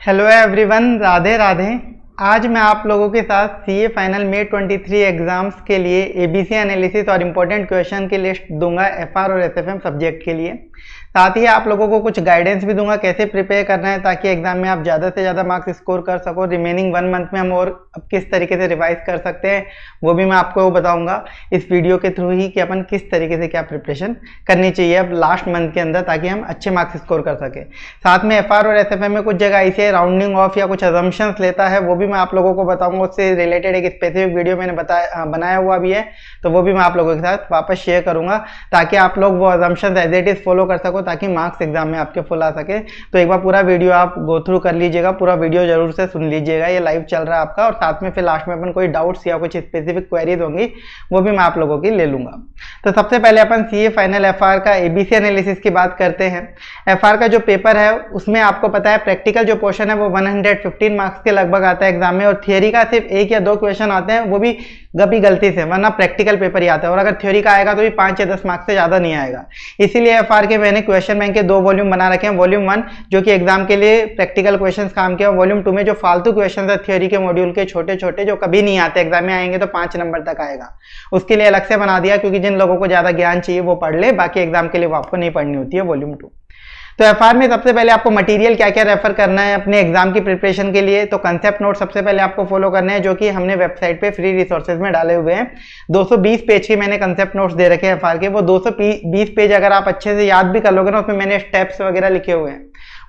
Hello everyone, Radhe Radhe. आज मैं आप लोगों के साथ सीए फाइनल मे 23 एग्जाम्स के लिए एबीसी एनालिसिस और इम्पोर्टेंट क्वेश्चन की लिस्ट दूंगा एफआर और एसएफएम सब्जेक्ट के लिए। साथ ही आप लोगों को कुछ गाइडेंस भी दूंगा कैसे प्रिपेयर करना है ताकि एग्जाम में आप ज़्यादा से ज़्यादा मार्क्स स्कोर कर सको। रिमेनिंग 1 मंथ में हम और अब किस तरीके से रिवाइज कर सकते हैं वो भी मैं आपको बताऊंगा इस वीडियो के थ्रू ही कि अपन किस तरीके से क्या प्रिपरेशन करनी चाहिए अब लास्ट मंथ के अंदर ताकि हम अच्छे मार्क्स स्कोर कर सकें। साथ में एफआर और एसएफएम में कुछ जगह ऐसे राउंडिंग ऑफ या कुछ अजम्पशंस लेता है वो भी मैं आप लोगों को बताऊंगा। उससे रिलेटेड एक स्पेसिफिक वीडियो मैंने बनाया हुआ भी है, तो वो भी मैं आप लोगों के साथ वापस शेयर करूंगा ताकि आप लोग वो assumptions as it is follow कर सको ताकि मार्क्स एग्जाम में आपके फुल आ सके। तो एक बार पूरा वीडियो आप गो थ्रू कर लीजिएगा, पूरा वीडियो जरूर से सुन लीजिएगा, ये लाइव चल रहा है आपका। और साथ में फिर लास्ट में अपन कोई डाउट्स या कुछ स्पेसिफिक क्वेरीज होंगी वो भी मैं आप लोगों की ले लूंगा। तो सबसे पहले अपन सीए फाइनल एफआर का एबीसी एनालिसिस की बात करते हैं। एफआर का जो पेपर है उसमें आपको पता है प्रैक्टिकल जो पोर्शन है वो 115 मार्क्स के लगभग आता है एग्जाम में, और थियोरी का सिर्फ 1 या 2 क्वेश्चन आते हैं, वो भी कभी गलती से, वरना प्रैक्टिकल पेपर ही आता है। और अगर थ्योरी का आएगा तो भी 5 या 10 मार्क्स से ज्यादा नहीं आएगा। इसीलिए एफआर के मैंने क्वेश्चन बैंक के 2 वॉल्यूम बना रखे हैं। वॉल्यूम 1 जो कि एग्जाम के लिए प्रैक्टिकल क्वेश्चंस काम किया, वॉल्यूम 2 में जो फालतू क्वेश्चन है थ्योरी के मॉड्यूल के छोटे छोटे जो कभी नहीं आते, एग्जाम में आएंगे तो 5 नंबर तक आएगा, उसके लिए अलग से बना दिया क्योंकि जिन लोगों को ज्यादा ज्ञान चाहिए वो पढ़ ले, बाकी एग्जाम के लिए वो आपको नहीं पढ़नी होती है वॉल्यूम 2। तो एफआर में सबसे पहले आपको मटेरियल क्या क्या रेफर करना है अपने एग्जाम की प्रिपरेशन के लिए। तो कंसेप्ट नोट सबसे पहले आपको फॉलो करने हैं जो कि हमने वेबसाइट पे फ्री रिसोर्सेज में डाले हुए हैं। 220 पेज के मैंने कंसेप्ट नोट्स दे रखे हैं एफआर के। वो 220 पेज अगर आप अच्छे से याद भी कर लोगे ना, उसमें मैंने स्टेप्स वगैरह लिखे हुए हैं,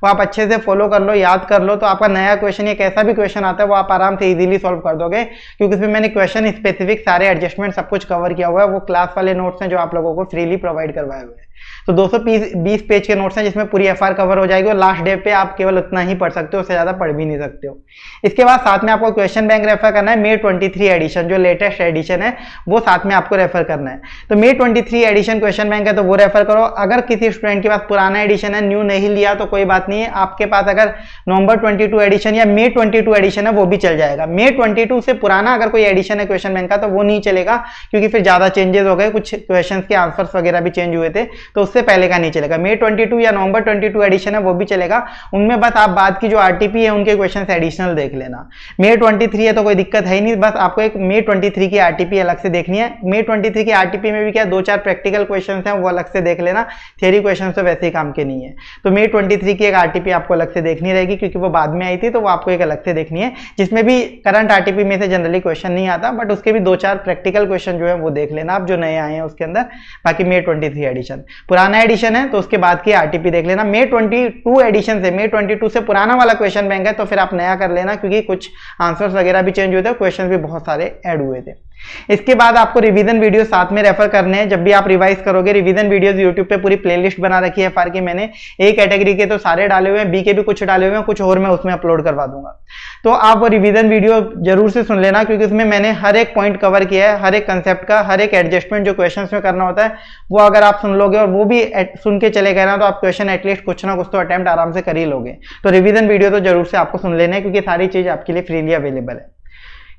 वो आप अच्छे से फॉलो कर लो, याद कर लो, तो आपका नया क्वेश्चन या कैसा भी क्वेश्चन आता है वो आप आराम से इजीली सॉल्व कर दोगे क्योंकि इसमें मैंने क्वेश्चन स्पेसिफिक सारे एडजस्टमेंट सब कुछ कवर किया हुआ है। वो क्लास वाले नोट्स हैं जो आप लोगों को फ्रीली प्रोवाइड करवाए हुए हैं। तो 220 पेज के नोट्स हैं जिसमें पूरी एफआर कवर हो जाएगी और लास्ट डे पे आप केवल उतना ही पढ़ सकते हो, उससे ज्यादा पढ़ भी नहीं सकते हो। इसके बाद साथ में आपको क्वेश्चन बैंक रेफर करना है। मे 23 एडिशन जो लेटेस्ट एडिशन है वो साथ में आपको रेफर करना है। तो मे 23 एडिशन क्वेश्चन बैंक है तो वो रेफर करो। अगर किसी स्टूडेंट के पास पुराना एडिशन है, न्यू नहीं लिया तो कोई बात नहीं है, आपके पास अगर नवंबर 22 एडिशन या मे 22 एडिशन है वो भी चल जाएगा। मे 22 से पुराना अगर कोई एडिशन है क्वेश्चन बैंक का तो वो नहीं चलेगा क्योंकि फिर ज्यादा चेंजेस हो गए, कुछ क्वेश्चन के आंसर्स वगैरह भी चेंज हुए थे, तो उससे पहले का नहीं चलेगा। मे 22 या नवंबर 22 एडिशन है वो भी चलेगा, उनमें बस आप बाद की जो आरटीपी है उनके क्वेश्चन एडिशनल देख लेना। मे 23 है तो कोई दिक्कत है ही नहीं, बस आपको एक मे 23 की आरटीपी अलग से देखनी है। मे 23 की आरटीपी में भी क्या 2-4 प्रैक्टिकल क्वेश्चन हैं वो अलग से देख लेना, थियरी क्वेश्चन तो वैसे ही काम के नहीं है। तो मे 23 की एक आरटीपी आपको अलग से देखनी रहेगी क्योंकि वो बाद में आई थी, तो वो आपको एक अलग से देखनी है जिसमें भी करंट आरटीपी में से जनरली क्वेश्चन नहीं आता, बट उसके भी 2-4 प्रैक्टिकल क्वेश्चन जो है वो देख लेना आप जो नए आए हैं उसके अंदर। बाकी मे 23 एडिशन पुराना एडिशन है तो उसके बाद की आरटीपी देख लेना। मे 22 एडिशन से, मे 22 से पुराना वाला क्वेश्चन बैंक है तो फिर आप नया कर लेना क्योंकि कुछ आंसर्स वगैरह भी चेंज हुए थे, क्वेश्चन भी बहुत सारे ऐड हुए थे। इसके बाद आपको रिवीजन वीडियो साथ में रेफर करने हैं। जब भी आप रिवाइज करोगे, रिवीजन वीडियोस यूट्यूब पे पूरी प्लेलिस्ट बना रखी है एफआर की मैंने। ए कैटेगरी के तो सारे डाले हुए हैं, बी के भी कुछ डाले हुए हैं, कुछ और मैं उसमें अपलोड करवा दूंगा। तो आप वो रिवीजन वीडियो जरूर से सुन लेना क्योंकि उसमें मैंने हर एक पॉइंट कवर किया है, हर एक कंसेप्ट का, हर एक एडजस्टमेंट जो क्वेश्चन में करना होता है वो अगर आप सुन लोगे और वो भी सुन के चले गए ना तो आप क्वेश्चन एटलीस्ट कुछ ना कुछ तो अटेम्प्ट आराम से कर ही लोगे। तो रिवीजन वीडियो तो जरूर से आपको सुन लेना है क्योंकि सारी चीज आपके लिए फ्रीली अवेलेबल है।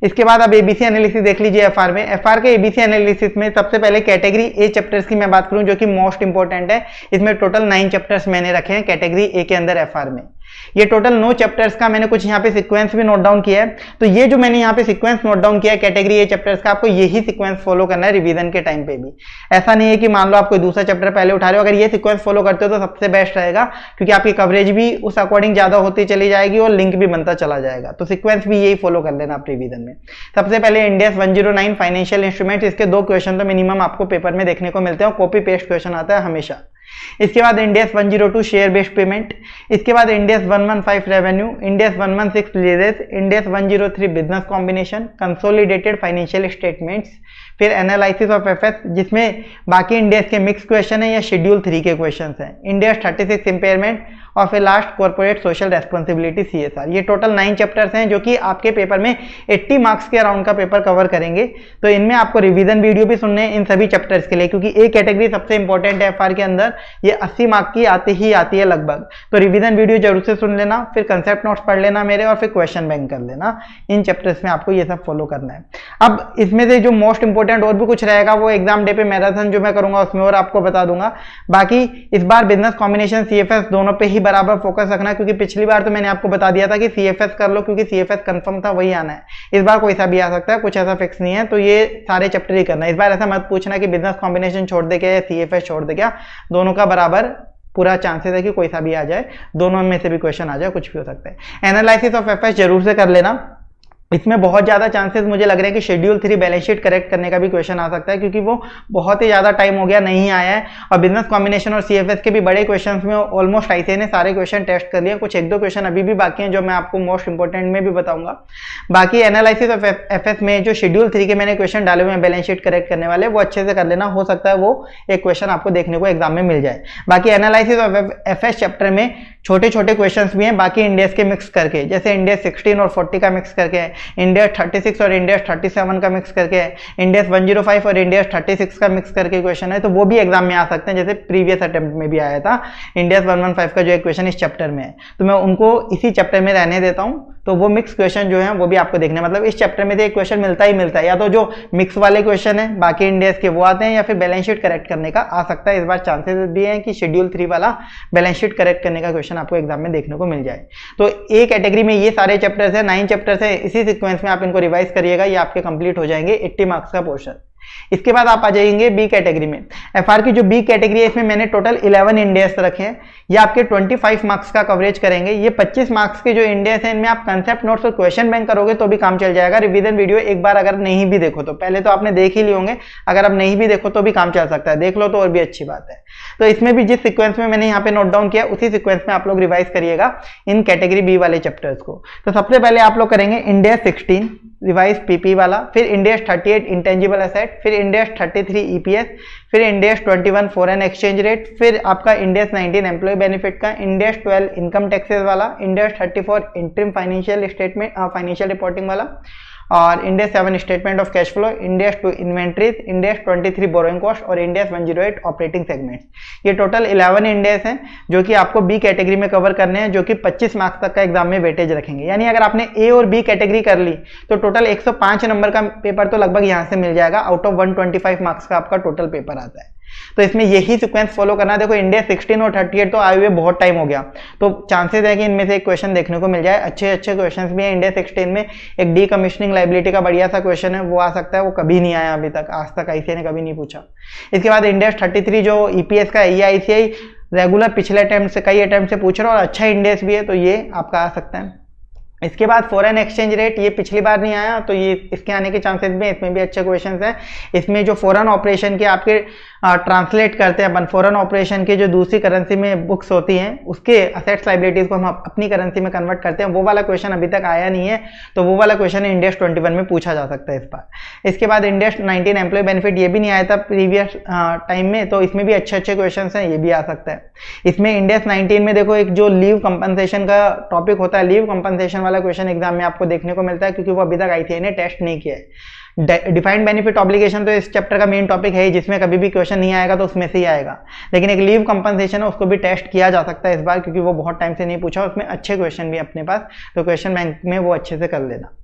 इसके बाद अब एबीसी एनालिसिस देख लीजिए एफआर में। एफआर के एबीसी एनालिसिस में सबसे पहले कैटेगरी ए चैप्टर्स की मैं बात करूं जो कि मोस्ट इंपोर्टेंट है। इसमें टोटल 9 चैप्टर्स मैंने रखे हैं कैटेगरी ए के अंदर एफआर में। ये टोटल 9 चैप्टर्स का मैंने कुछ यहाँ पे सीक्वेंस भी नोट डाउन किया है। तो ये जो मैंने यहाँ पे सीक्वेंस नोट डाउन किया है कैटेगरी ए चैप्टर्स का, आपको यही सीक्वेंस फॉलो करना है रिवीजन के टाइम पे भी। ऐसा नहीं है कि मान लो आप कोई दूसरा चैप्टर पहले उठा रहे हो, अगर ये सीक्वेंस फॉलो करते हो तो सबसे बेस्ट रहेगा क्योंकि आपकी कवरेज भी उस अकॉर्डिंग ज्यादा होती चली जाएगी और लिंक भी बनता चला जाएगा। तो सीक्वेंस भी यही फॉलो कर लेना आप रिवीजन में। सबसे पहले इंड एस 109 फाइनेंशियल इंस्ट्रूमेंट्स, इसके 2 क्वेश्चन तो मिनिमम आपको पेपर में देखने को मिलते हैं, कॉपी पेस्ट क्वेश्चन आता है हमेशा। इसके बाद end S 102 share based payment, इसके बाद end S 115 revenue, end S 116 लीजेस, end S 103 business combination, consolidated financial statements, फिर एनालिसिस ऑफ एफएस जिसमें बाकी इंड एस के मिक्स क्वेश्चन है या शेड्यूल 3 के क्वेश्चन है, इंड एस 36 इंपेयरमेंट और फिर last corporate social responsibility CSR. ये टोटल 9 चैप्टर्स हैं जो कि आपके पेपर में 80 मार्क्स के अराउंड का पेपर कवर करेंगे। तो इनमें आपको रिवीजन वीडियो भी सुनने हैं इन सभी चैप्टर्स के लिए क्योंकि ए कैटेगरी सबसे इंपॉर्टेंट है एफआर के अंदर, ये 80 मार्क की आती है लगभग। तो रिवीजन वीडियो जरूर से सुन लेना, फिर कंसेप्ट नोट्स पढ़ लेना मेरे और फिर क्वेश्चन बैंक कर लेना। इन चैप्टर्स में आपको ये सब फॉलो करना है। अब इसमें से जो मोस्ट इंपॉर्टेंट और भी कुछ रहेगा वो एग्जाम डे पे मैराथन जो मैं करूंगा उसमें और आपको बता दूंगा। बाकी इस बार बिजनेस कॉम्बिनेशन सीएफएस दोनों पे ही बराबर फोकस रखना, क्योंकि पिछली बार तो मैंने आपको बता दिया था कि CFS कर लो, क्योंकि CFS कंफर्म था वही आना है। इस बार कोई सा भी आ सकता है, कुछ ऐसा फिक्स नहीं है, तो ये सारे चैप्टर ही करना है। इस बार ऐसा मत पूछना कि बिजनेस कॉम्बिनेशन छोड़ दे क्या या CFS छोड़ दे क्या, दोनों का बराबर पूरा चांसेस है कि कोई सा भी आ जाए, दोनों में से भी क्वेश्चन आ जाए, कुछ भी हो सकता है। एनालिसिस ऑफ FS जरूर से कर लेना, इसमें बहुत ज्यादा चांसेस मुझे लग रहे हैं कि शेड्यूल 3 बैलेंस शीट करेक्ट करने का भी क्वेश्चन आ सकता है, क्योंकि वो बहुत ही ज्यादा टाइम हो गया नहीं आया है, और बिजनेस कॉम्बिनेशन और CFS के भी बड़े क्वेश्चंस में ऑलमोस्ट आईसीए ने सारे क्वेश्चन टेस्ट कर लिए, कुछ एक दो क्वेश्चन अभी भी बाकी हैं जो मैं आपको मोस्ट इंपोर्टेंट में भी बताऊंगा। बाकी एनालिसिस ऑफ FS में जो शेड्यूल 3 के मैंने क्वेश्चन डाले हुए हैं बैलेंस शीट करेक्ट करने वाले, वो अच्छे से कर लेना, हो सकता है वो एक क्वेश्चन आपको देखने को एग्जाम में मिल जाए। बाकी एनालिसिस ऑफ FS चैप्टर में छोटे छोटे क्वेश्चंस भी हैं बाकी इंडेक्स के मिक्स करके, जैसे इंडेक्स 16 और 40 का मिक्स करके है, इंडेक्स 36 और इंडेक्स 37 का मिक्स करके है, इंडेक्स 105 और इंडेक्स 36 का मिक्स करके क्वेश्चन है, तो वो भी एग्जाम में आ सकते हैं, जैसे प्रीवियस अटेम्प्ट में भी आया था इंडेक्स 115 का जो एक क्वेश्चन इस चैप्टर में है, तो मैं उनको इसी चैप्टर में रहने देता हूँ। तो वो मिक्स क्वेश्चन जो है वो भी आपको देखने, मतलब इस चैप्टर में से एक क्वेश्चन मिलता ही मिलता है, या तो जो मिक्स वाले क्वेश्चन है बाकी इंडेक्स के वो आते हैं, या फिर बैलेंस शीट करेक्ट करने का आ सकता है। इस बार चांसेस भी हैं कि शेड्यूल 3 वाला बैलेंस शीट करेक्ट करने का क्वेश्चन आपको एग्जाम में देखने को मिल जाए। तो एक कैटेगरी में ये सारे चैप्टर्स है, 9 चैप्टर्स है, इसी सीक्वेंस में आप इनको रिवाइज करिएगा, ये आपके कंप्लीट हो जाएंगे 80 मार्क्स का पोर्शन। इसके बाद आप आ जाएंगे बी कैटेगरी में। एफआर की जो बी कैटेगरी है इसमें मैंने टोटल 11 इंडेक्स रखे हैं, ये आपके 25 मार्क्स का कवरेज करेंगे। ये 25 मार्क्स के जो इंडेक्स हैं इनमें आप कंसेप्ट नोट्स और क्वेश्चन बैंक करोगे तो भी काम चल जाएगा। रिवीजन वीडियो एक बार अगर नहीं भी देखो तो, पहले तो आपने देख ही लिए होंगे, अगर आप नहीं भी देखो तो भी काम चल सकता है, देख लो तो और भी अच्छी बात है। तो इसमें भी जिस सीक्वेंस में मैंने यहाँ पे नोट डाउन किया उसी सीक्वेंस में आप लोग रिवाइज करिएगा इन कैटेगरी बी वाले चैप्टर्स को। तो सबसे पहले आप लोग करेंगे इंडेक्स 16 रिवाइज पीपी वाला, फिर इंडेक्स 38 इंटेंजिबल एसेट, फिर इंडेक्स 33 ईपीएस, फिर इंडेक्स 21 फॉरेन एक्सचेंज रेट, फिर आपका इंडेक्स 19 एम्प्लॉय बेनिफिट का, इंडेक्स 12 इनकम टैक्सेस वाला, index 34 interim financial statement financial reporting वाला, और index 7 statement of cash flow, index 2 inventories, index 23 borrowing cost और index 108 operating segments. ये total 11 index हैं जो कि आपको बी कैटेगरी में कवर करने हैं, जो कि 25 मार्क्स तक का एग्जाम में वेटेज रखेंगे। यानी अगर आपने ए और बी कैटेगरी कर ली तो टोटल 105 नंबर का पेपर तो लगभग यहां से मिल जाएगा, आउट ऑफ 125 मार्क्स का आपका टोटल पेपर आता है। तो इसमें यही सीक्वेंस फॉलो करना है। देखो इंडेक्स 16 और 38 तो आए हुए बहुत टाइम हो गया, तो चांसेस है कि इनमें से एक क्वेश्चन देखने को मिल जाए। अच्छे अच्छे क्वेश्चंस भी हैं। इंडेक्स 16 में एक डी कमीशनिंग लाइबिलिटी का बढ़िया सा क्वेश्चन है, वो आ सकता है, वो कभी नहीं आया अभी तक, आज तक आईसीआई ने कभी नहीं पूछा। इसके बाद इंडेक्स 33 जो ईपीएस का, ये आईसीआई रेगुलर पिछले अटेम्प्ट से कई अटेम्प्ट से पूछ रहा है और अच्छा इंडेक्स भी है, तो ये आपका आ सकता है। इसके बाद फॉरेन एक्सचेंज रेट, ये पिछली बार नहीं आया तो ये इसके आने के चांसेस भी, इसमें भी अच्छे क्वेश्चंस हैं। इसमें जो फॉरेन ऑपरेशन के आपके ट्रांसलेट करते हैं अपन, फॉरेन ऑपरेशन के जो दूसरी करेंसी में बुक्स होती हैं उसके असेट्स लाइबिलिटीज को हम अपनी करेंसी में कन्वर्ट करते हैं, वो वाला क्वेश्चन अभी तक आया नहीं है, तो वो वाला क्वेश्चन इंडेक्स 21 में पूछा जा सकता है इस बार। इसके बाद इंडेक्स 19 एम्प्लॉय बेनिफिट, ये भी नहीं आया था प्रीवियस टाइम में, तो इसमें भी अच्छे अच्छे क्वेश्चन हैं, ये भी आ सकता है। इसमें इंडेक्स 19 में देखो एक जो लीव कंपनसेशन का टॉपिक होता है, लीव कंपनसेशन वाला क्वेश्चन एग्जाम में आपको देखने को मिलता है, क्योंकि वो अभी तक आईसीआई ने टेस्ट नहीं किया है। डिफाइंड बेनिफिट ऑब्लिगेशन तो इस चैप्टर का मेन टॉपिक है, जिसमें कभी भी क्वेश्चन नहीं आएगा तो उसमें से ही आएगा, लेकिन एक लीव कंपनसेशन है उसको भी टेस्ट किया जा सकता है इस बार, क्योंकि वो बहुत टाइम से नहीं पूछा, उसमें अच्छे क्वेश्चन भी अपने पास, तो क्वेश्चन बैंक में वो अच्छे से कर लेना।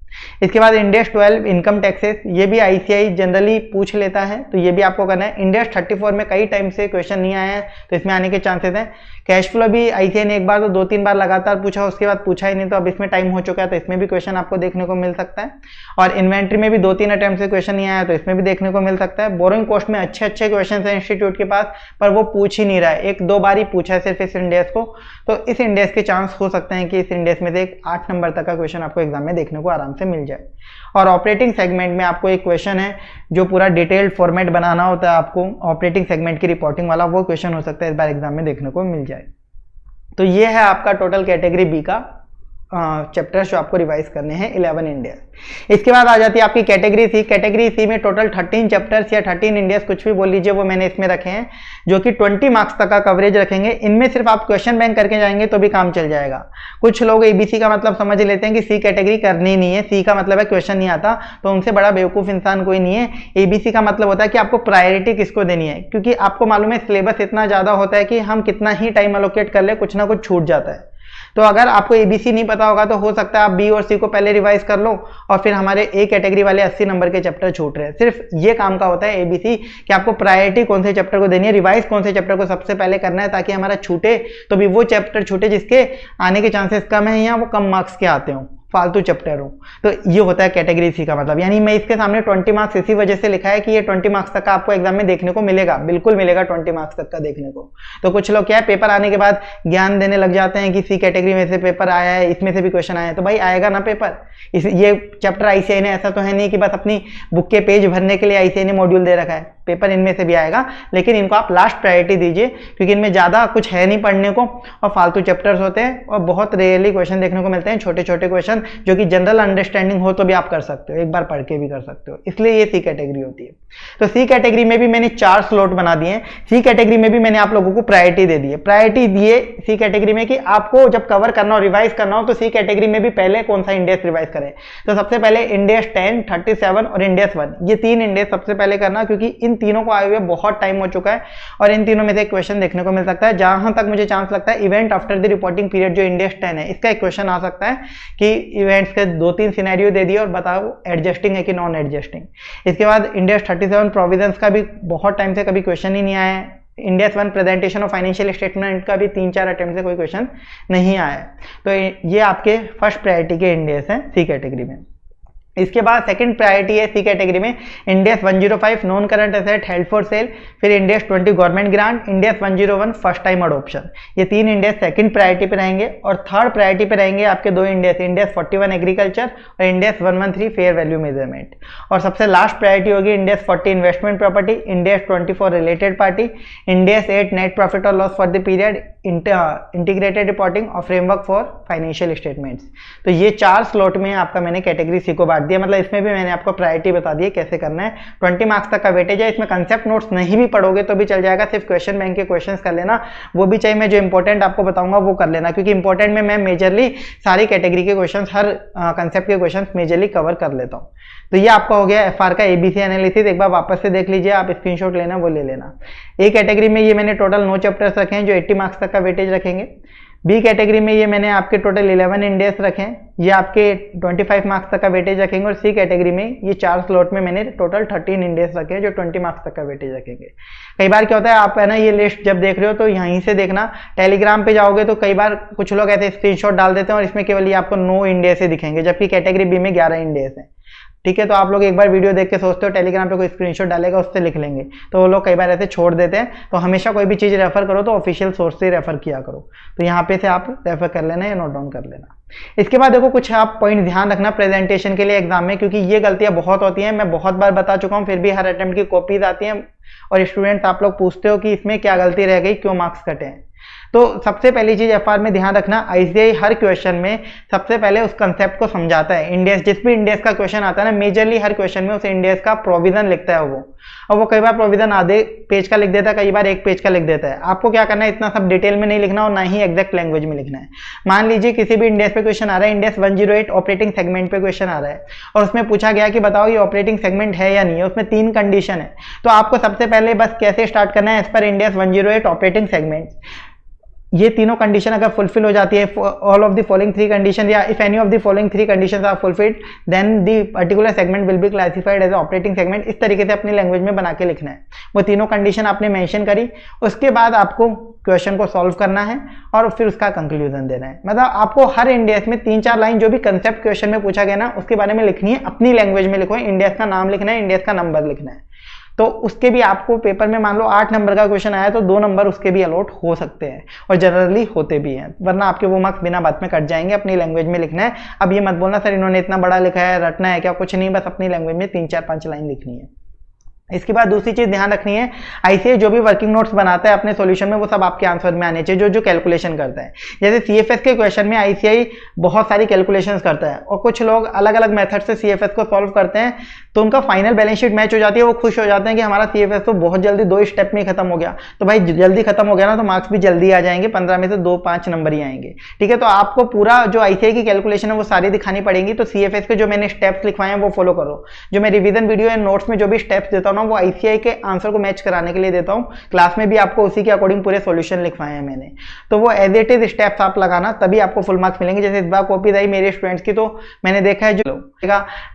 इसके बाद इंडेक्स 12 इनकम टैक्सेस, ये भी आईसीआई जनरली पूछ लेता है, तो ये भी आपको करना है। इंडेक्स 34 में कई टाइम से क्वेश्चन नहीं आया है, तो इसमें आने के चांसेस हैं। कैश फ्लो भी आईसीआई ने एक बार तो 2-3 बार लगातार पूछा, उसके बाद पूछा ही नहीं, तो अब इसमें टाइम हो चुका है, तो इसमें भी क्वेश्चन आपको देखने को मिल सकता है। और इन्वेंट्री में भी 2-3 अटेम्प्ट से क्वेश्चन नहीं आया, तो इसमें भी देखने को मिल सकता है। बोरोइंग कॉस्ट में अच्छे अच्छे क्वेश्चन है इंस्टीट्यूट के पास, पर वो पूछ ही नहीं रहा है, 1-2 बार ही पूछा है सिर्फ इस इंडेक्स को, तो इस इंडेक्स के चांस हो सकते हैं कि इस इंडेक्स में से एक 8 नंबर तक का क्वेश्चन आपको एग्जाम में देखने को आराम से मिल जाए। और ऑपरेटिंग सेगमेंट में आपको एक क्वेश्चन है जो पूरा डिटेल्ड फॉर्मेट बनाना होता है आपको, ऑपरेटिंग सेगमेंट की रिपोर्टिंग वाला, वो क्वेश्चन हो सकता है इस बार एग्जाम में देखने को मिल जाए। तो ये है आपका टोटल कैटेगरी बी का चैप्टर्स जो आपको रिवाइज करने हैं 11 इंडेक्स। इसके बाद आ जाती है आपकी कैटेगरी सी। कैटेगरी सी में टोटल 13 चैप्टर्स या 13 इंडेक्स कुछ भी बोल लीजिए, वो मैंने इसमें रखे हैं, जो कि 20 मार्क्स तक का कवरेज रखेंगे। इनमें सिर्फ आप क्वेश्चन बैंक करके जाएंगे तो भी काम चल जाएगा। कुछ लोग एबीसी का मतलब समझ लेते हैं कि सी कैटेगरी करनी नहीं है, सी का मतलब है क्वेश्चन नहीं आता, तो उनसे बड़ा बेवकूफ इंसान कोई नहीं है। एबीसी का मतलब होता है कि आपको प्रायोरिटी किसको देनी है, क्योंकि आपको मालूम है सिलेबस इतना ज्यादा होता है कि हम कितना ही टाइम अलोकेट कर ले कुछ ना कुछ छूट जाता है। तो अगर आपको ABC नहीं पता होगा तो हो सकता है आप B और C को पहले रिवाइज कर लो और फिर हमारे A कैटेगरी वाले 80 नंबर के चैप्टर छूट रहे हैं। सिर्फ ये काम का होता है ABC कि आपको प्रायोरिटी कौन से चैप्टर को देनी है, रिवाइज कौन से चैप्टर को सबसे पहले करना है, ताकि हमारा छूटे तो भी वो चैप्टर छूटे जिसके आने के चांसेस कम है या वो कम मार्क्स के आते हो, फालतू चैप्टर हो। तो ये होता है कैटेगरी सी का मतलब। यानी मैं इसके सामने 20 मार्क्स इसी वजह से लिखा है कि ये 20 मार्क्स तक का आपको एग्जाम में देखने को मिलेगा, बिल्कुल मिलेगा 20 मार्क्स तक का देखने को। तो कुछ लोग क्या है, पेपर आने के बाद ज्ञान देने लग जाते हैं कि सी कैटेगरी में से पेपर आया है, इसमें से भी क्वेश्चन आया है, तो भाई आएगा ना पेपर। ये चैप्टर आईसीआई ने ऐसा तो है नहीं कि बस अपनी बुक के पेज भरने के लिए आईसीआई ने मॉड्यूल दे रखा है, पेपर इनमें से भी आएगा, लेकिन इनको आप लास्ट प्रायोरिटी दीजिए क्योंकि इनमें ज्यादा कुछ है नहीं पढ़ने को और फालतू चैप्टर्स होते हैं और बहुत रेयरली क्वेश्चन देखने को मिलते हैं, छोटे छोटे क्वेश्चन जो कि जनरल अंडरस्टैंडिंग हो तो भी आप कर सकते हो, एक बार पढ़ के भी कर सकते हो, इसलिए ये सी कैटेगरी होती है। तो सी कैटेगरी में भी मैंने 4 स्लॉट बना दिए हैं। सी कैटेगरी में भी मैंने आप लोगों को प्रायोरिटी दे दी है। प्रायोरिटी दिए सी कैटेगरी में कि आपको जब कवर करना हो, रिवाइज करना हो, तो सी कैटेगरी में भी पहले कौन सा इंडेक्स रिवाइज करें। तो सबसे पहले इंडेक्स 10, 37 और इंडेक्स 1, ये 3 इंडेक्स सबसे पहले करना, क्योंकि इन तीनों को आए हुए बहुत टाइम हो चुका है और इन तीनों में से एक क्वेश्चन देखने को मिल सकता है। जहां तक मुझे चांस लगता है event after the reporting period जो इंडेक्स 10 है, इसका एक क्वेश्चन आ सकता है कि इवेंट्स के 2-3 सिनेरियो दे दिए और बताओ एडजस्टिंग है कि नॉन एडजस्टिंग। इसके बाद इंडेक्स 37 प्रोविजंस का भी बहुत टाइम से कभी क्वेश्चन ही नहीं आया है। Index 1 presentation of financial statement का भी 3-4 अटेम्प्ट से कोई क्वेश्चन नहीं आया है। तो ये आपके फर्स्ट प्रायोरिटी के इंडेक्स हैं सी कैटेगरी में। इसके बाद सेकंड प्रायोरिटी है सी कैटेगरी में index 105 non current asset held for sale, फिर index 20 government grant, index 101 first time adoption. ये 3 इंडेक्स सेकंड प्रायोरिटी पे रहेंगे और थर्ड प्रायोरिटी पे रहेंगे आपके 2 इंडेक्स, इंडेक्स 41 एग्रीकल्चर और इंडेक्स 113 फेयर वैल्यू मेजरमेंट। और सबसे लास्ट प्रायोरिटी होगी index 40 investment property, index 24 related party, index 8 net profit और loss for the period, integrated reporting और फ्रेमवर्क फॉर फाइनेंशियल स्टेटमेंट्स। तो ये 4 स्लॉट में आपका मैंने कैटेगरी सी को बांट दिया, मतलब इसमें भी मैंने आपको प्रायोरिटी बता दी है कैसे करना है। 20 मार्क्स तक का वेटेज है, इसमें कंसेप्ट नोट्स नहीं भी पढ़ोगे तो भी चल जाएगा, सिर्फ क्वेश्चन बैंक के क्वेश्चंस कर लेना, वो भी चाहिए मैं जो इंपॉर्टेंट आपको बताऊंगा वो कर लेना, क्योंकि इंपॉर्टेंट में मैं मेजरली सारी कैटेगरी के क्वेश्चंस, हर कंसेप्ट के क्वेश्चंस मेजरली कवर कर लेता हूँ। तो ये आपका हो गया एफआर का एबीसी एनालिसिस। एक बार वापस से देख लीजिए, आप स्क्रीनशॉट लेना वो ले लेना। ए कैटेगरी में ये मैंने टोटल 9 चैप्टर्स रखे हैं जो 80 मार्क्स तक का वेटेज रखेंगे। बी कैटेगरी में ये मैंने आपके टोटल 11 इंडेक्स रखे हैं, ये आपके 25 मार्क्स तक का वेटेज रखेंगे। और सी कैटेगरी में ये 4 स्लॉट में मैंने टोटल 13 इंडेक्स रखे हैं जो 20 मार्क्स तक का वेटेज रखेंगे। कई बार क्या होता है, आप है ना ये लिस्ट जब देख रहे हो तो यहीं से देखना, टेलीग्राम पे जाओगे तो कई बार कुछ लोग ऐसे स्क्रीनशॉट डाल देते हैं और इसमें केवल ये आपको 9 इंडेक्स दिखेंगे, जबकि कैटेगरी बी में 11 इंडेक्स हैं। ठीक है, तो आप लोग एक बार वीडियो देख के सोचते हो टेलीग्राम पे कोई स्क्रीनशॉट डालेगा उससे लिख लेंगे, तो वो लोग कई बार ऐसे छोड़ देते हैं। तो हमेशा कोई भी चीज़ रेफर करो तो ऑफिशियल सोर्स से रेफर किया करो। तो यहाँ पे से आप रेफर कर लेना या नोट डाउन कर लेना। इसके बाद देखो कुछ आप पॉइंट ध्यान रखना प्रेजेंटेशन के लिए एग्जाम में, क्योंकि ये गलतियां बहुत होती हैं, मैं बहुत बार बता चुका हूँ, फिर भी हर अटेम्प्ट की कॉपीज आती हैं और स्टूडेंट्स आप लोग पूछते हो कि इसमें क्या गलती रह गई, क्यों मार्क्स कटे हैं। तो सबसे पहली चीज एफआर में ध्यान रखना, आईसीआई हर क्वेश्चन में सबसे पहले उस कंसेप्ट को समझाता है। इंडेक्स, जिस भी इंडेक्स का क्वेश्चन आता है ना, मेजरली हर क्वेश्चन में उस इंडेक्स का प्रोविजन लिखता है वो, और वो कई बार प्रोविजन आधे पेज का लिख देता है, कई बार 1 पेज का लिख देता है। आपको क्या करना है, इतना सब डिटेल में नहीं लिखना और ना ही एग्जैक्ट लैंग्वेज में लिखना है। मान लीजिए किसी भी इंडेक्स पे क्वेश्चन आ रहा है, इंडेक्स 108 ऑपरेटिंग सेगमेंट पे क्वेश्चन आ रहा है और उसमें पूछा गया कि बताओ ये ऑपरेटिंग सेगमेंट है या नहीं है, उसमें 3 कंडीशन है। तो आपको सबसे पहले बस कैसे स्टार्ट करना है, as per index 108 operating segment, ये तीनों कंडीशन अगर फुलफिल हो जाती है, all of the following 3 condition या if any of the following 3 conditions are fulfilled, then the particular segment will be classified as operating segment. इस तरीके से अपनी लैंग्वेज में बना के लिखना है। वो तीनों कंडीशन आपने मेंशन करी, उसके बाद आपको क्वेश्चन को सॉल्व करना है और फिर उसका कंक्लूजन देना है। मतलब आपको हर इंडेक्स में 3-4 लाइन जो भी कंसेप्ट क्वेश्चन में पूछा गया ना, उसके बारे में लिखनी है, अपनी लैंग्वेज में लिखो, इंडेक्स का नाम लिखना है, इंडेक्स का नंबर लिखना है। तो उसके भी आपको पेपर में मान लो 8 नंबर का क्वेश्चन आया तो 2 नंबर उसके भी अलॉट हो सकते हैं और जनरली होते भी हैं, वरना आपके वो मार्क्स बिना बात में कट जाएंगे। अपनी लैंग्वेज में लिखना है। अब ये मत बोलना सर इन्होंने इतना बड़ा लिखा है, रटना है क्या, कुछ नहीं, बस अपनी लैंग्वेज में 3-4-5 लाइन लिखनी है। इसके बाद दूसरी चीज ध्यान रखनी है, आईसीआई जो भी वर्किंग नोट्स बनाता है अपने सॉल्यूशन में, वो सब आपके आंसर में आने चाहिए, जो कैलकुलेशन करता है। जैसे सीएफएस के क्वेश्चन में आईसीआई बहुत सारी कैलकुलेशंस करता है और कुछ लोग अलग अलग मेथड से सीएफएस को सॉल्व करते हैं, तो उनका फाइनल बैलेंस शीट मैच हो जाती है, वो खुश हो जाते हैं कि हमारा सीएफएस तो बहुत जल्दी 2 स्टेप में खत्म हो गया। तो भाई जल्दी खत्म हो गया ना, तो मार्क्स भी जल्दी आ जाएंगे, 15 में से 2-5 नंबर ही आएंगे। ठीक है, तो आपको पूरा जो आईसीआई की कैलकुलेशन है वो सारी दिखानी पड़ेगी। तो सीएफएस के जो मैंने स्टेप्स लिखवाए हैं वो फॉलो करो। जो मैं रिवीजन वीडियो या नोट्स में जो भी स्टेप्स देता हूँ ना वो ICI के आंसर को मैच कराने के लिए देता हूँ। क्लास में भी आपको उसी के अकॉर्डिंग पूरे सॉल्यूशन लिखवाए हैं मैंने, तो वो एज इट इज स्टेप्स आप लगाना तभी आपको फुल मार्क्स मिलेंगे। जैसे इस बार कॉपी आई मेरे स्टूडेंट्स की, तो मैंने देखा है जो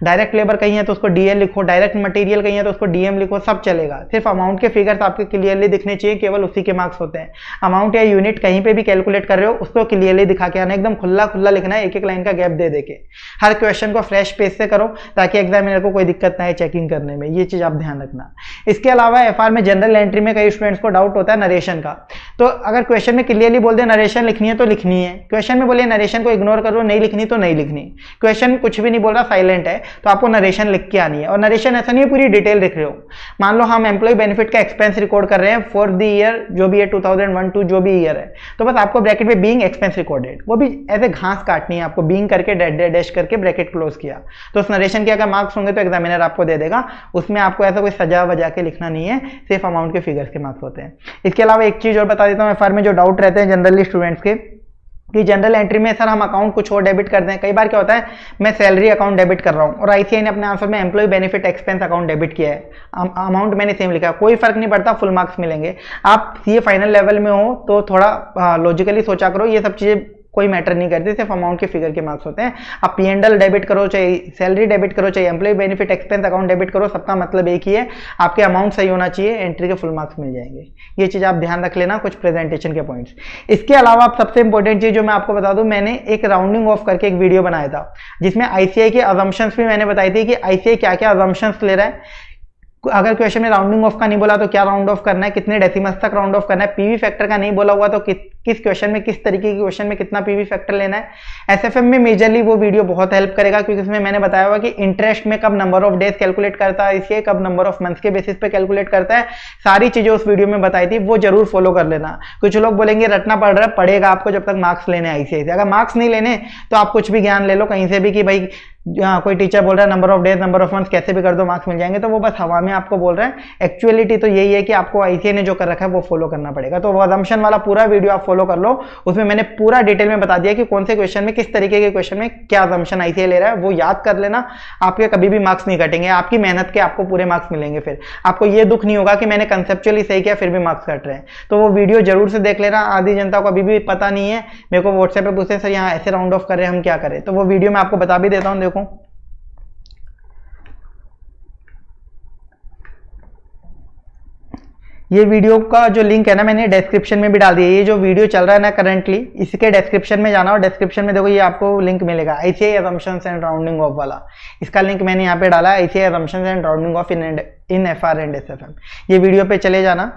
डायरेक्ट लेबर कहीं है तो उसको DL लिखो, डायरेक्ट मटेरियल कहीं है तो उसको DM लिखो, सब चलेगा। सिर्फ अमाउंट के फिगर्स आपके क्लियरली दिखने चाहिए, केवल उसी के मार्क्स होते हैं। अमाउंट या यूनिट कहीं पे भी कैलकुलेट कर रहे हो उसको क्लियरली दिखा के आना, एकदम खुला खुला लिखना है, एक एक लाइन का गैप दे देके। हर क्वेश्चन को फ्रेश पेज से करो ताकि एग्जामिनर को कोई दिक्कत ना आए चेकिंग करने में, ये चीज आप ध्यान रखना। इसके अलावा FR में जनरल एंट्री में कई स्टूडेंट्स को डाउट होता है नरेशन का, तो अगर क्वेश्चन में क्लियरली बोल दे नरेशन लिखनी है तो लिखनी है, क्वेश्चन में बोले नरेशन को इग्नोर करो, नहीं लिखनी तो नहीं लिखनी। क्वेश्चन कुछ भी नहीं बोल रहा, साइलेंट है, तो आपको नरेशन लिख के आनी है। और नरेशन ऐसा नहीं है पूरी डिटेल लिख रहे हो। मान लो हम एम्प्लॉय बेनिफिट का एक्सपेंस रिकॉर्ड कर रहे हैं फॉर द ईयर जो भी है 2001-2 जो भी ईयर है, तो बस आपको ब्रैकेट में बीइंग एक्सपेंस रिकॉर्डेड, वो भी ऐसे घास काटनी है आपको, बीइंग करके डैश करके ब्रैकेट क्लोज किया, तो उस नरेशन के अगर मार्क्स होंगे तो एग्जामिनर आपको दे देगा। उसमें आपको ऐसा कोई सजा वजा के लिखना नहीं है, सिर्फ अमाउंट के फिगर्स के मार्क्स होते हैं। इसके अलावा एक चीज और बता देता हूँ, FR में जो डाउट रहते हैं जनरली स्टूडेंट्स के कि जनरल एंट्री में सर हम अकाउंट कुछ और डेबिट कर दें। कई बार क्या होता है मैं सैलरी अकाउंट डेबिट कर रहा हूँ और ICI ने अपने आंसर में employee benefit expense account debit किया है, अमाउंट मैंने सेम लिखा है, कोई फर्क नहीं पड़ता, फुल मार्क्स मिलेंगे। आप CA फाइनल लेवल में हो तो थोड़ा लॉजिकली सोचा करो, ये सब चीजें कोई मैटर नहीं करती, सिर्फ अमाउंट के फिगर के मार्क्स होते हैं। आप P&L डेबिट करो, चाहे सैलरी डेबिट करो, चाहे employee benefit expense account debit करो, सबका मतलब एक ही है, आपके अमाउंट सही होना चाहिए, एंट्री के फुल मार्क्स मिल जाएंगे। ये चीज आप ध्यान रख लेना, कुछ प्रेजेंटेशन के पॉइंट्स। इसके अलावा सबसे इंपॉर्टेंट चीज जो मैं आपको बता दूं, मैंने एक राउंडिंग ऑफ करके एक वीडियो बनाया था जिसमें ICI के अजम्पशंस भी मैंने बताई थी कि ICI क्या क्या अजम्पशंस ले रहा है। अगर क्वेश्चन में राउंडिंग ऑफ का नहीं बोला तो क्या राउंड ऑफ करना है, कितने डेसिमल्स तक राउंड ऑफ करना है, PV फैक्टर का नहीं बोला हुआ तो किस क्वेश्चन में किस तरीके के क्वेश्चन में कितना PV फैक्टर लेना है। SFM में मेजरली वो वीडियो बहुत हेल्प करेगा क्योंकि उसमें मैंने बताया हुआ कि इंटरेस्ट में कब नंबर ऑफ डेज कैलकुलेट करता है, इसलिए कब नंबर ऑफ मंथ्स के बेसिस पे कैलकुलेट करता है, सारी चीजें उस वीडियो में बताई थी, वो जरूर फॉलो कर लेना। कुछ लोग बोलेंगे रटना पड़ रहा है, पड़ेगा आपको जब तक मार्क्स लेने ICI से। अगर मार्क्स नहीं लेने तो आप कुछ भी ज्ञान ले लो कहीं से भी कि भाई कोई टीचर बोल रहा है number of days number of months कैसे भी कर दो मार्क्स मिल जाएंगे, तो वो बस हवा में आपको बोल रहा है। एक्चुअलिटी तो यही है कि आपको ICI ने जो कर रखा है वो फॉलो करना पड़ेगा। तो वो अजम्पशन वाला पूरा वीडियो आप फॉलो कर लो, उसमें मैंने पूरा डिटेल में बता दिया कि कौन से क्वेश्चन में किस तरीके के क्वेश्चन में क्या अजम्पशन ICI ले रहा है, वो याद कर लेना। आपके कभी भी मार्क्स नहीं कटेंगे, आपकी मेहनत के आपको पूरे मार्क्स मिलेंगे। फिर आपको ये दुख नहीं होगा कि मैंने कंसेप्चुअली सही किया फिर भी मार्क्स कट रहे हैं। तो वो वीडियो जरूर से देख लेना। आधी जनता को अभी भी पता नहीं है, मेरे को व्हाट्सएप पे पूछते हैं सर यहाँ ऐसे राउंड ऑफ कर रहे हैं हम क्या करें, तो वो वीडियो मैं आपको बता भी देता हूँ। देखो ये वीडियो का जो लिंक है ना मैंने डिस्क्रिप्शन में भी डाल दिया। ये जो वीडियो चल रहा है ना करंटली, इसके डिस्क्रिप्शन में जाना और डिस्क्रिप्शन में देखो ये आपको लिंक मिलेगा ICI assumptions and rounding off वाला। इसका लिंक मैंने यहाँ पे डाला है, ICI assumptions and rounding off in FR and SFM। ये वीडियो पे चले जाना,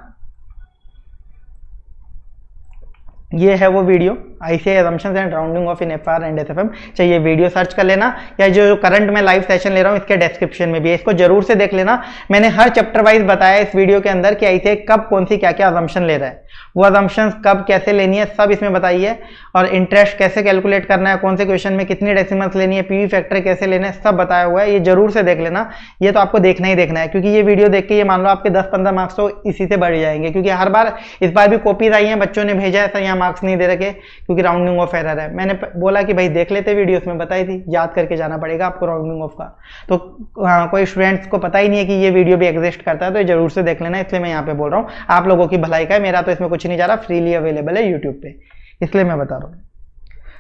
ये है वो video ICI assumptions and rounding off in FR and SFM। चाहिए वीडियो सर्च कर लेना, या जो करंट में लाइव सेशन ले रहा हूँ इसके डिस्क्रिप्शन में भी है, इसको जरूर से देख लेना। मैंने हर चैप्टर वाइज बताया इस वीडियो के अंदर कि ICI कब कौन सी क्या क्या assumption ले रहा है, वो assumptions कब कैसे लेनी है सब इसमें बताई है, और इंटरेस्ट कैसे कैलकुलेट करना है, कौन से क्वेश्चन में कितनी डेसिमल्स लेनी है, PV फैक्टर कैसे लेना है, सब बताया हुआ है। ये जरूर से देख लेना, ये तो आपको देखना ही देखना है, क्योंकि ये वीडियो देख के ये मान लो आपके 10-15 मार्क्स तो इसी से बढ़ जाएंगे। क्योंकि हर बार इस बार भी कॉपीज आई हैं, बच्चों ने भेजा है सर यहाँ मार्क्स नहीं दे रखे क्योंकि राउंडिंग ऑफ एरर है। मैंने बोला कि भाई देख लेते वीडियो, उसमें बताई थी, याद करके जाना पड़ेगा आपको राउंडिंग ऑफ का। तो कोई स्टूडेंट्स को पता ही नहीं है कि ये वीडियो भी एग्जिस्ट करता है, तो जरूर से देख लेना, इसलिए मैं यहाँ पे बोल रहा हूँ। आप लोगों की भलाई का है, मेरा तो इसमें कुछ नहीं जा रहा, फ्रीली अवेलेबल है यूट्यूब पे, इसलिए मैं बता रहा हूँ।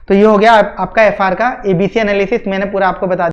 तो ये हो गया आपका FR का ABC एनालिसिस, मैंने पूरा आपको बता